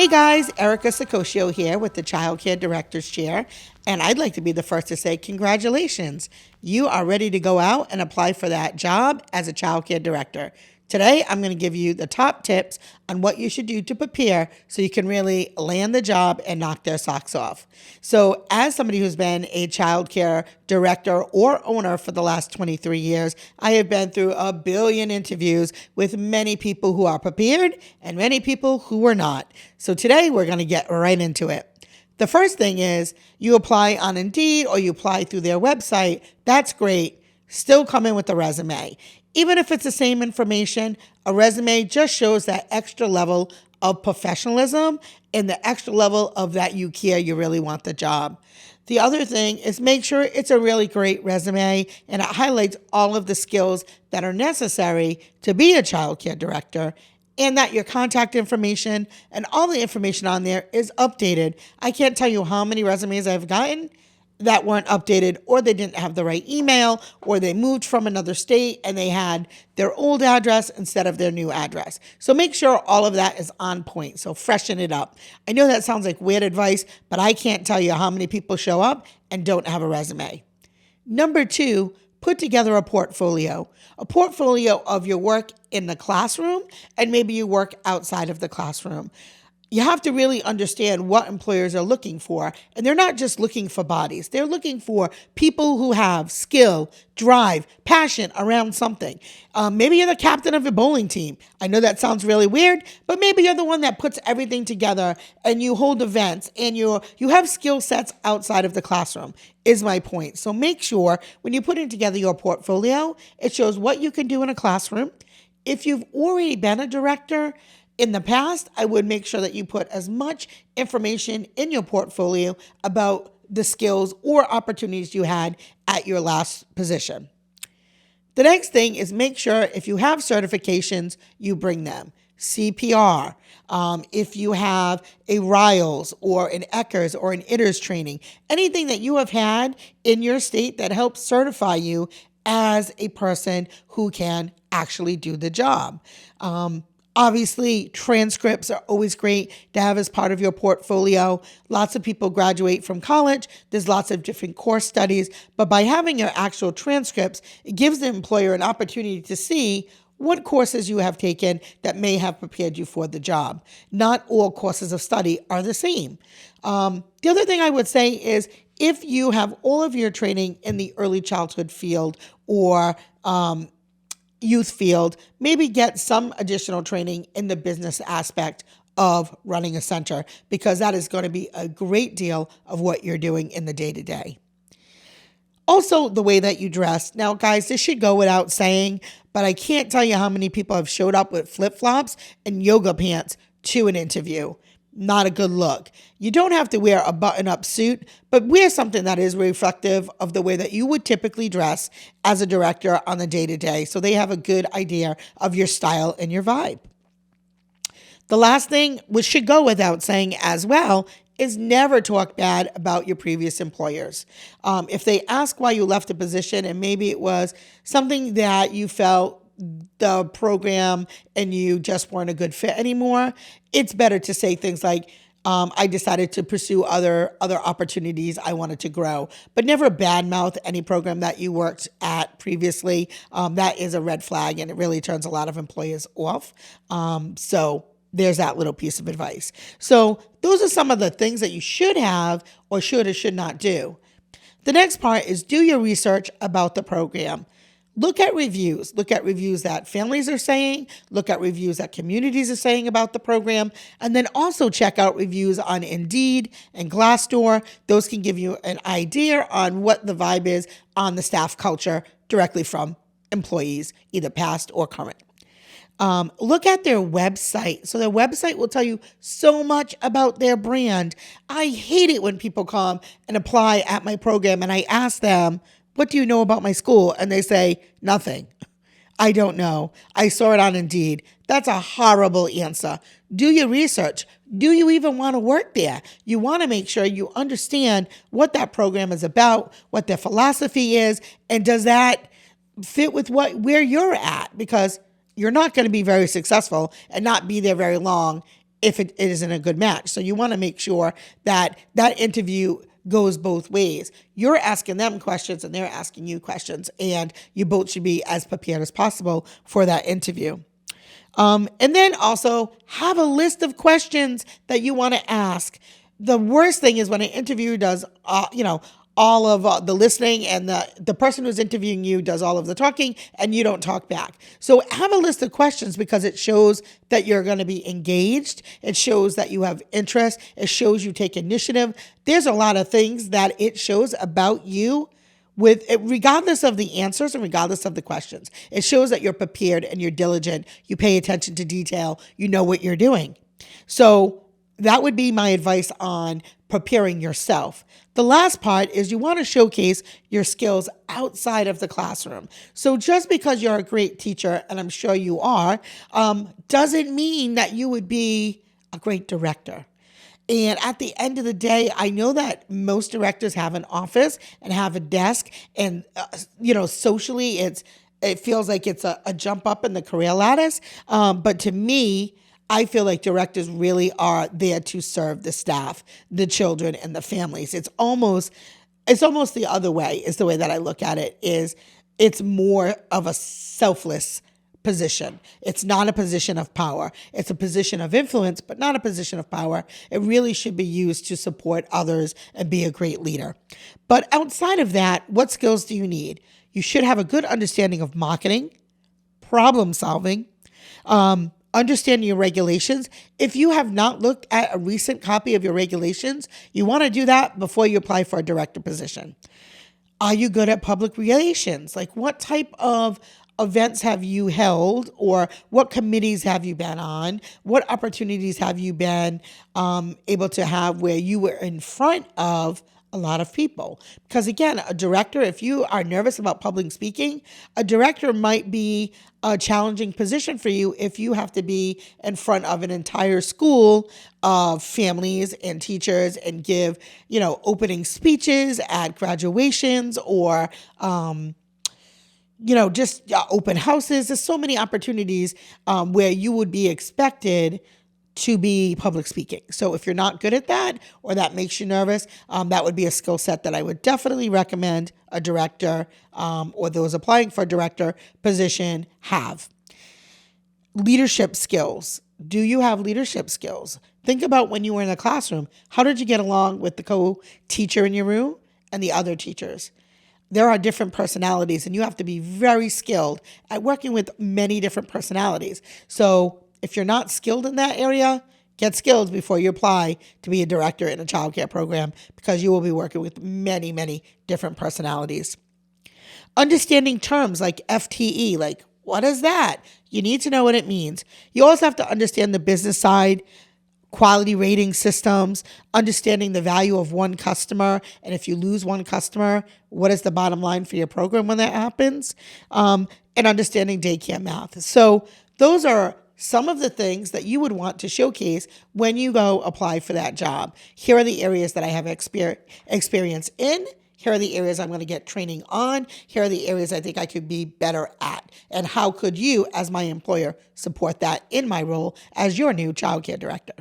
Hey guys, Erica Sakosio here with the Childcare Director's Chair, and I'd like to be the first to say congratulations. You are ready to go out and apply for that job as a childcare director. Today, I'm going to give you the top tips on what you should do to prepare so you can really land the job and knock their socks off. So, as somebody who's been a childcare director or owner for the last 23 years, I have been through a billion interviews with many people who are prepared and many people who are not. So, today we're going to get right into it. The first thing is you apply on Indeed or you apply through their website. That's great. Still come in with a resume. Even if it's the same information, a resume just shows that extra level of professionalism and the extra level of that you care, you really want the job. The other thing is make sure it's a really great resume and it highlights all of the skills that are necessary to be a childcare director, and that your contact information and all the information on there is updated. I can't tell you how many resumes I've gotten that weren't updated, or they didn't have the right email, or they moved from another state and they had their old address instead of their new address. So make sure all of that is on point. So freshen it up. I know that sounds like weird advice, but I can't tell you how many people show up and don't have a resume. Number 2, put together a portfolio of your work in the classroom and maybe you work outside of the classroom. You have to really understand what employers are looking for. And they're not just looking for bodies. They're looking for people who have skill, drive, passion around something. Maybe you're the captain of a bowling team. I know that sounds really weird, but maybe you're the one that puts everything together and you hold events and you have skill sets outside of the classroom, is my point. So make sure when you're putting together your portfolio, it shows what you can do in a classroom. If you've already been a director in the past, I would make sure that you put as much information in your portfolio about the skills or opportunities you had at your last position. The next thing is make sure if you have certifications, you bring them. CPR, if you have a RILES or an ECHRS or an ITERS training, anything that you have had in your state that helps certify you as a person who can actually do the job. Obviously, transcripts are always great to have as part of your portfolio. Lots of people graduate from college. There's lots of different course studies. But by having your actual transcripts, it gives the employer an opportunity to see what courses you have taken that may have prepared you for the job. Not all courses of study are the same. The other thing I would say is if you have all of your training in the early childhood field or youth field, maybe get some additional training in the business aspect of running a center, because that is going to be a great deal of what you're doing in the day-to-day. Also, the way that you dress. Now, guys, this should go without saying, but I can't tell you how many people have showed up with flip-flops and yoga pants to an interview. Not a good look. You don't have to wear a button-up suit, but wear something that is reflective of the way that you would typically dress as a director on the day-to-day, so they have a good idea of your style and your vibe. The last thing, which should go without saying as well, is never talk bad about your previous employers. If they ask why you left a position and maybe it was something that you felt the program and you just weren't a good fit anymore, it's better to say things like, I decided to pursue other opportunities. I wanted to grow, but never badmouth any program that you worked at previously. That is a red flag and it really turns a lot of employers off. So there's that little piece of advice. So those are some of the things that you should have or should not do. The next part is do your research about the program. Look at reviews. Look at reviews that families are saying. Look at reviews that communities are saying about the program. And then also check out reviews on Indeed and Glassdoor. Those can give you an idea on what the vibe is on the staff culture directly from employees, either past or current. Look at their website. So their website will tell you so much about their brand. I hate it when people come and apply at my program and I ask them, what do you know about my school? And they say, nothing. I don't know. I saw it on Indeed. That's a horrible answer. Do your research. Do you even want to work there? You want to make sure you understand what that program is about, what their philosophy is, and does that fit with where you're at? Because you're not going to be very successful and not be there very long if it isn't a good match. So you want to make sure that that interview goes both ways. You're asking them questions and they're asking you questions, and you both should be as prepared as possible for that interview. And then also have a list of questions that you want to ask. The worst thing is when an interviewer does, all of the listening, and the person who's interviewing you does all of the talking and you don't talk back. So have a list of questions, because it shows that you're going to be engaged. It shows that you have interest. It shows you take initiative. There's a lot of things that it shows about you, regardless of the answers and regardless of the questions. It shows that you're prepared and you're diligent. You pay attention to detail. You know what you're doing. So that would be my advice on preparing yourself. The last part is you want to showcase your skills outside of the classroom. So just because you're a great teacher, and I'm sure you are, doesn't mean that you would be a great director. And at the end of the day, I know that most directors have an office and have a desk, and socially it feels like it's a jump up in the career lattice. But to me, I feel like directors really are there to serve the staff, the children, and the families. It's almost the other way, is the way that I look at it. It's more of a selfless position. It's not a position of power. It's a position of influence, but not a position of power. It really should be used to support others and be a great leader. But outside of that, what skills do you need? You should have a good understanding of marketing, problem solving, understanding your regulations. If you have not looked at a recent copy of your regulations, you want to do that before you apply for a director position. Are you good at public relations? Like, what type of events have you held, or what committees have you been on? What opportunities have you been able to have where you were in front of a lot of people? Because again, a director, if you are nervous about public speaking, a director might be a challenging position for you if you have to be in front of an entire school of families and teachers and give, opening speeches at graduations, or just open houses. There's so many opportunities where you would be expected to be public speaking. So if you're not good at that, or that makes you nervous, that would be a skill set that I would definitely recommend a director or those applying for a director position have. Leadership skills. Do you have leadership skills? Think about when you were in the classroom. How did you get along with the co-teacher in your room and the other teachers? There are different personalities, and you have to be very skilled at working with many different personalities. So if you're not skilled in that area, get skilled before you apply to be a director in a childcare program, because you will be working with many, many different personalities. Understanding terms like FTE, like what is that? You need to know what it means. You also have to understand the business side, quality rating systems, understanding the value of one customer. And if you lose one customer, what is the bottom line for your program when that happens? And understanding daycare math. So those are some of the things that you would want to showcase when you go apply for that job. Here are the areas that I have experience in. Here are the areas I'm going to get training on. Here are the areas I think I could be better at. And how could you, as my employer, support that in my role as your new childcare director?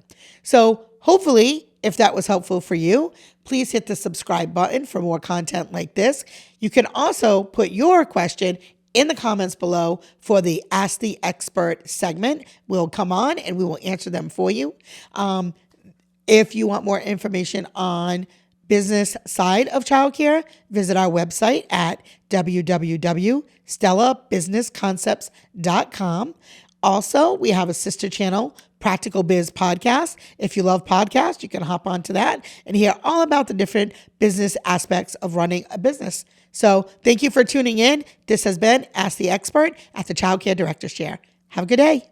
So hopefully, if that was helpful for you, please hit the subscribe button for more content like this. You can also put your question in the comments below for the Ask the Expert segment. We'll come on and we will answer them for you. If you want more information on business side of childcare, visit our website at www.stellabusinessconcepts.com. Also, we have a sister channel, Practical Biz Podcast. If you love podcasts, you can hop onto that and hear all about the different business aspects of running a business. So thank you for tuning in. This has been Ask the Expert at the Childcare Director's Chair. Have a good day.